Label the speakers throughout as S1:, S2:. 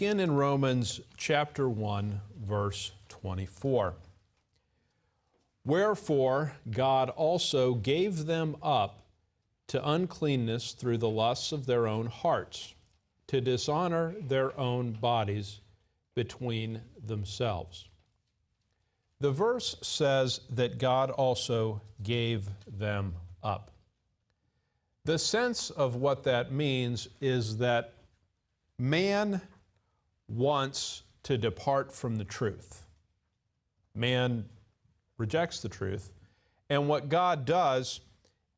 S1: begin in Romans chapter 1, verse 24. Wherefore God also gave them up to uncleanness through the lusts of their own hearts, to dishonor their own bodies between themselves. The verse says that God also gave them up. The sense of what that means is that man wants to depart from the truth. Man rejects the truth. And what God does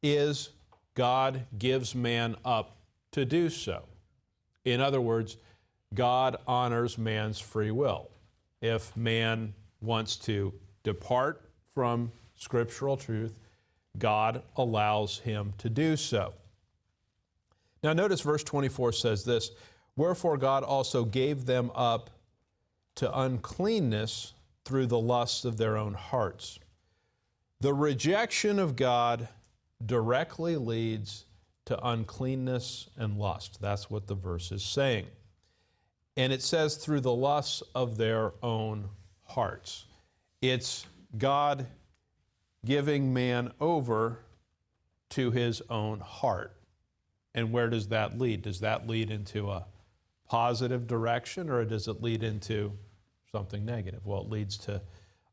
S1: is God gives man up to do so. In other words, God honors man's free will. If man wants to depart from scriptural truth, God allows him to do so. Now notice verse 24 says this, wherefore God also gave them up to uncleanness through the lusts of their own hearts. The rejection of God directly leads to uncleanness and lust. That's what the verse is saying. And it says through the lusts of their own hearts. It's God giving man over to his own heart. And where does that lead? Does that lead into a positive direction, or does it lead into something negative? Well, it leads to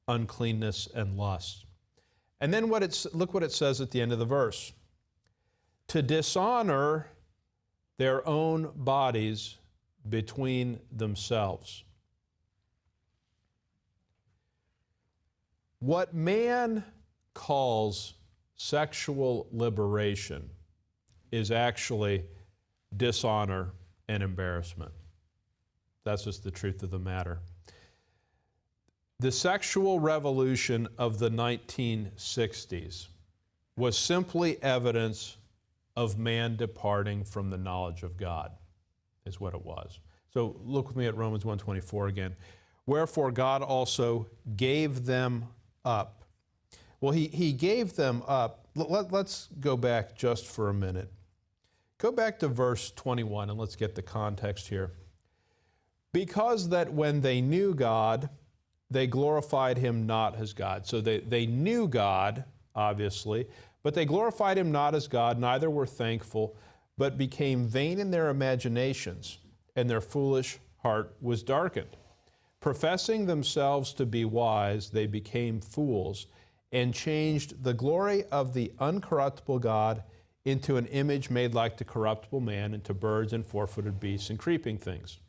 S1: uncleanness and lust. And then look what it says at the end of the verse. To dishonor their own bodies between themselves. What man calls sexual liberation is actually dishonor and embarrassment. That's just the truth of the matter. The sexual revolution of the 1960s was simply evidence of man departing from the knowledge of God, is what it was. So look with me at Romans 1:24 again. Wherefore God also gave them up. Well, he gave them up. Let's go back just for a minute. Go back to verse 21 and let's get the context here. Because that when they knew God, they glorified him not as God. So they knew God, obviously, but they glorified him not as God, neither were thankful, but became vain in their imaginations, and their foolish heart was darkened. Professing themselves to be wise, they became fools, and changed the glory of the uncorruptible God into an image made like the corruptible man, and to birds and four-footed beasts and creeping things.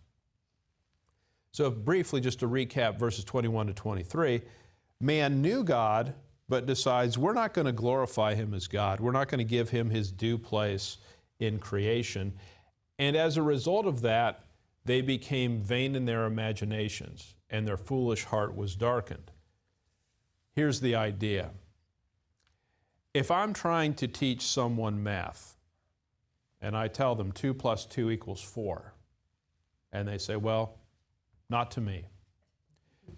S1: So briefly, just to recap verses 21 to 23, man knew God, but decides we're not going to glorify him as God. We're not going to give him his due place in creation. And as a result of that, they became vain in their imaginations, and their foolish heart was darkened. Here's the idea. If I'm trying to teach someone math, and I tell them 2 + 2 = 4, and they say, well, not to me.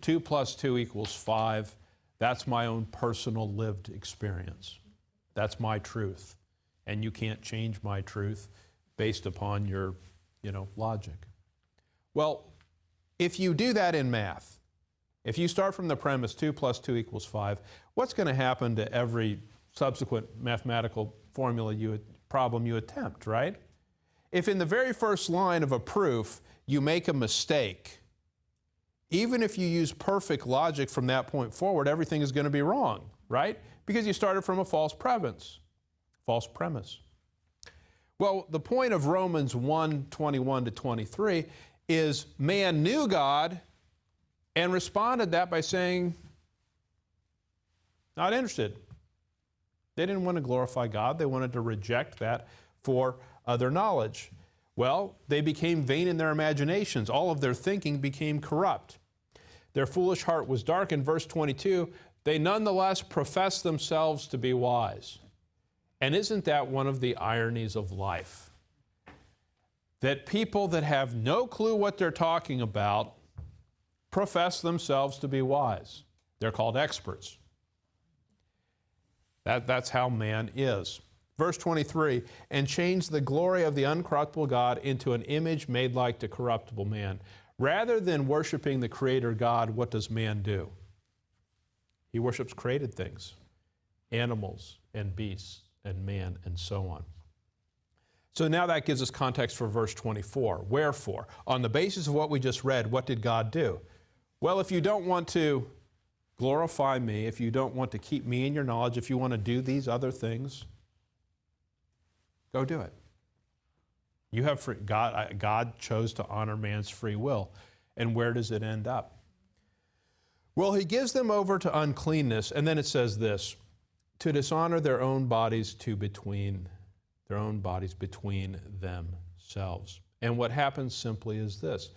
S1: 2 + 2 = 5. That's my own personal lived experience. That's my truth. And you can't change my truth based upon your, logic. Well, if you do that in math, if you start from the premise 2 + 2 = 5, what's going to happen to every subsequent mathematical problem you attempt, right? If in the very first line of a proof you make a mistake, even if you use perfect logic from that point forward, everything is going to be wrong, right? Because you started from a false premise. Well, the point of Romans 1:21 to 23 is man knew God and responded that by saying, not interested. They didn't want to glorify God. They wanted to reject that for other knowledge. Well, they became vain in their imaginations. All of their thinking became corrupt. Their foolish heart was darkened. Verse 22, they nonetheless professed themselves to be wise. And isn't that one of the ironies of life? That people that have no clue what they're talking about profess themselves to be wise. They're called experts. That's how man is. Verse 23, and changed the glory of the uncorruptible God into an image made like the corruptible man. Rather than worshiping the Creator God, what does man do? He worships created things, animals and beasts and man and so on. So now that gives us context for verse 24. Wherefore, on the basis of what we just read, what did God do? Well, if you don't want to glorify me, if you don't want to keep me in your knowledge, if you want to do these other things, go do it. You have free, God chose to honor man's free will. And where does it end up? Well, he gives them over to uncleanness, and then it says this, to dishonor their own bodies between themselves. And what happens simply is this.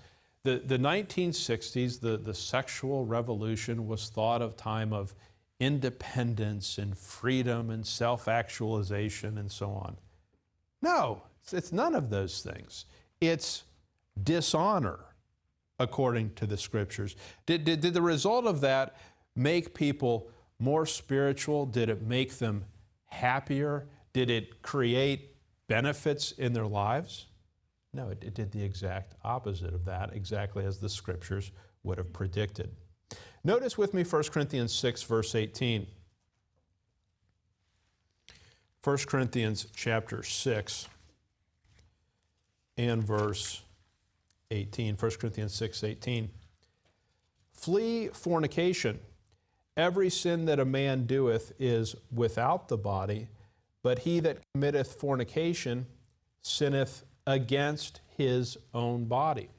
S1: The 1960s, the sexual revolution was thought of time of independence and freedom and self-actualization and so on. No, it's none of those things. It's dishonor, according to the Scriptures. Did the result of that make people more spiritual? Did it make them happier? Did it create benefits in their lives? No, it did the exact opposite of that, exactly as the Scriptures would have predicted. Notice with me 1 Corinthians 6, verse 18. 1 Corinthians chapter 6 and verse 18. 1 Corinthians 6, 18. Flee fornication. Every sin that a man doeth is without the body, but he that committeth fornication sinneth against his own body.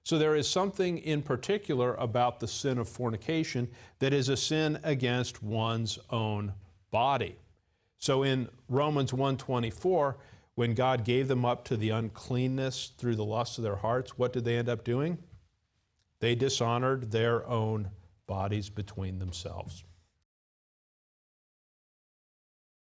S1: So there is something in particular about the sin of fornication that is a sin against one's own body. So in Romans 1:24, when God gave them up to the uncleanness through the lusts of their hearts, what did they end up doing? They dishonored their own bodies between themselves.